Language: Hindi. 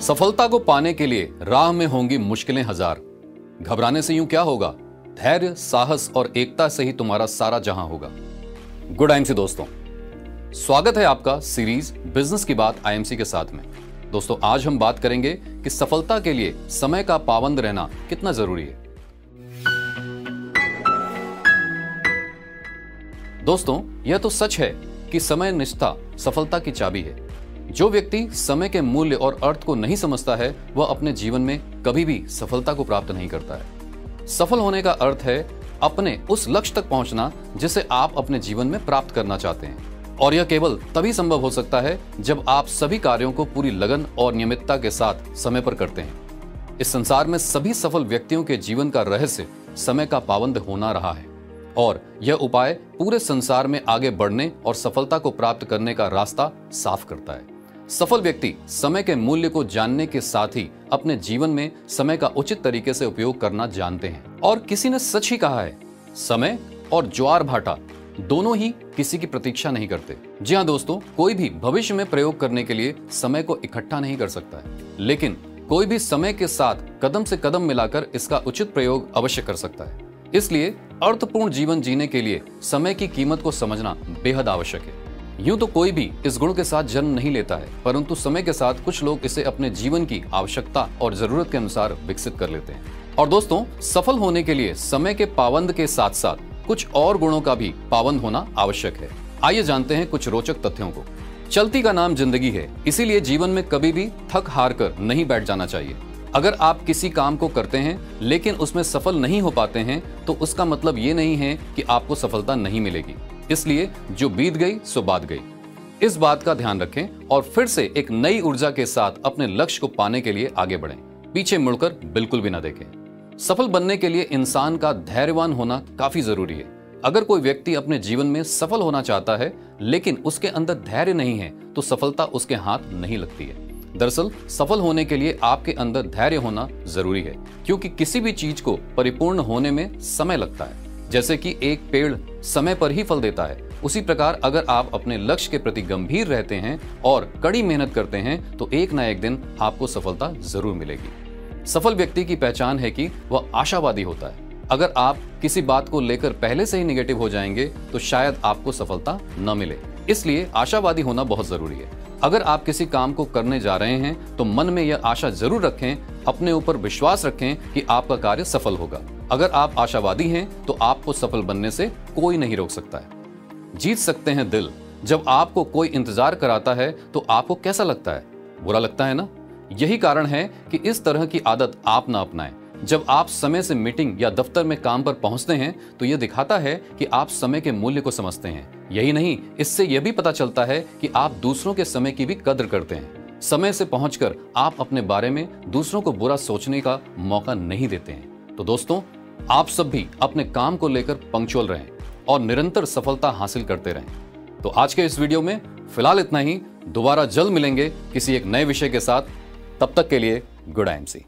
सफलता को पाने के लिए राह में होंगी मुश्किलें हजार। घबराने से यूं क्या होगा, धैर्य, साहस और एकता से ही तुम्हारा सारा जहां होगा। गुड आईएमसी दोस्तों, स्वागत है आपका सीरीज बिजनेस की बात आईएमसी के साथ में। दोस्तों, आज हम बात करेंगे कि सफलता के लिए समय का पाबंद रहना कितना जरूरी है। दोस्तों, यह तो सच है कि समय निष्ठा सफलता की चाबी है। जो व्यक्ति समय के मूल्य और अर्थ को नहीं समझता है, वह अपने जीवन में कभी भी सफलता को प्राप्त नहीं करता है। सफल होने का अर्थ है अपने उस लक्ष्य तक पहुंचना जिसे आप अपने जीवन में प्राप्त करना चाहते हैं, और यह केवल तभी संभव हो सकता है जब आप सभी कार्यों को पूरी लगन और नियमितता के साथ समय पर करते हैं। इस संसार में सभी सफल व्यक्तियों के जीवन का रहस्य समय का पाबंद होना रहा है, और यह उपाय पूरे संसार में आगे बढ़ने और सफलता को प्राप्त करने का रास्ता साफ करता है। सफल व्यक्ति समय के मूल्य को जानने के साथ ही अपने जीवन में समय का उचित तरीके से उपयोग करना जानते हैं। और किसी ने सच ही कहा है, समय और ज्वार भाटा दोनों ही किसी की प्रतीक्षा नहीं करते। जी हाँ दोस्तों, कोई भी भविष्य में प्रयोग करने के लिए समय को इकट्ठा नहीं कर सकता है, लेकिन कोई भी समय के साथ कदम से कदम मिलाकर इसका उचित प्रयोग अवश्य कर सकता है। इसलिए अर्थपूर्ण जीवन जीने के लिए समय की कीमत को समझना बेहद आवश्यक है। यूं तो कोई भी इस गुण के साथ जन्म नहीं लेता है, परंतु समय के साथ कुछ लोग इसे अपने जीवन की आवश्यकता और जरूरत के अनुसार विकसित कर लेते हैं। और दोस्तों, सफल होने के लिए समय के पाबंद के साथ साथ कुछ और गुणों का भी पाबंद होना आवश्यक है। आइए जानते हैं कुछ रोचक तथ्यों को। चलती का नाम जिंदगी है, इसीलिए जीवन में कभी भी थक हार कर नहीं बैठ जाना चाहिए। अगर आप किसी काम को करते हैं लेकिन उसमें सफल नहीं हो पाते हैं, तो उसका मतलब ये नहीं है कि आपको सफलता नहीं मिलेगी। इसलिए जो बीत गई सो बात गई, इस बात का ध्यान रखें और फिर से एक नई ऊर्जा के साथ अपने लक्ष्य को पाने के लिए आगे बढ़ें। पीछे मुड़कर बिल्कुल भी ना देखें। सफल बनने के लिए इंसान का धैर्यवान होना काफी जरूरी है। अगर कोई व्यक्ति अपने जीवन में सफल होना चाहता है लेकिन उसके अंदर धैर्य नहीं है, तो सफलता उसके हाथ नहीं लगती है। दरअसल सफल होने के लिए आपके अंदर धैर्य होना जरूरी है, क्योंकि किसी भी चीज को परिपूर्ण होने में समय लगता है। जैसे कि एक पेड़ समय पर ही फल देता है, उसी प्रकार अगर आप अपने लक्ष्य के प्रति गंभीर रहते हैं और कड़ी मेहनत करते हैं, तो एक ना एक दिन आपको सफलता जरूर मिलेगी। सफल व्यक्ति की पहचान है कि वह आशावादी होता है। अगर आप किसी बात को लेकर पहले से ही नेगेटिव हो जाएंगे, तो शायद आपको सफलता न मिले। इसलिए आशावादी होना बहुत जरूरी है। अगर आप किसी काम को करने जा रहे हैं, तो मन में यह आशा जरूर रखें, अपने ऊपर विश्वास रखें कि आपका कार्य सफल होगा। अगर आप आशावादी हैं, तो आपको सफल बनने से कोई नहीं रोक सकता है। जीत सकते हैं दिल। जब आपको कोई इंतजार कराता है, तो आपको कैसा लगता है? बुरा लगता है ना? यही कारण है कि इस तरह की आदत आप ना अपनाएं। जब आप समय से मीटिंग या दफ्तर में काम पर पहुंचते हैं, तो यह दिखाता है कि आप समय के मूल्य को समझते हैं। यही नहीं, इससे यह भी पता चलता है कि आप दूसरों के समय की भी कद्र करते हैं। समय से पहुंचकर आप अपने बारे में दूसरों को बुरा सोचने का मौका नहीं देते हैं। तो दोस्तों, आप सब भी अपने काम को लेकर पंक्चुअल रहें और निरंतर सफलता हासिल करते रहें। तो आज के इस वीडियो में फिलहाल इतना ही। दोबारा जल्द मिलेंगे किसी एक नए विषय के साथ। तब तक के लिए गुड आईएमसी।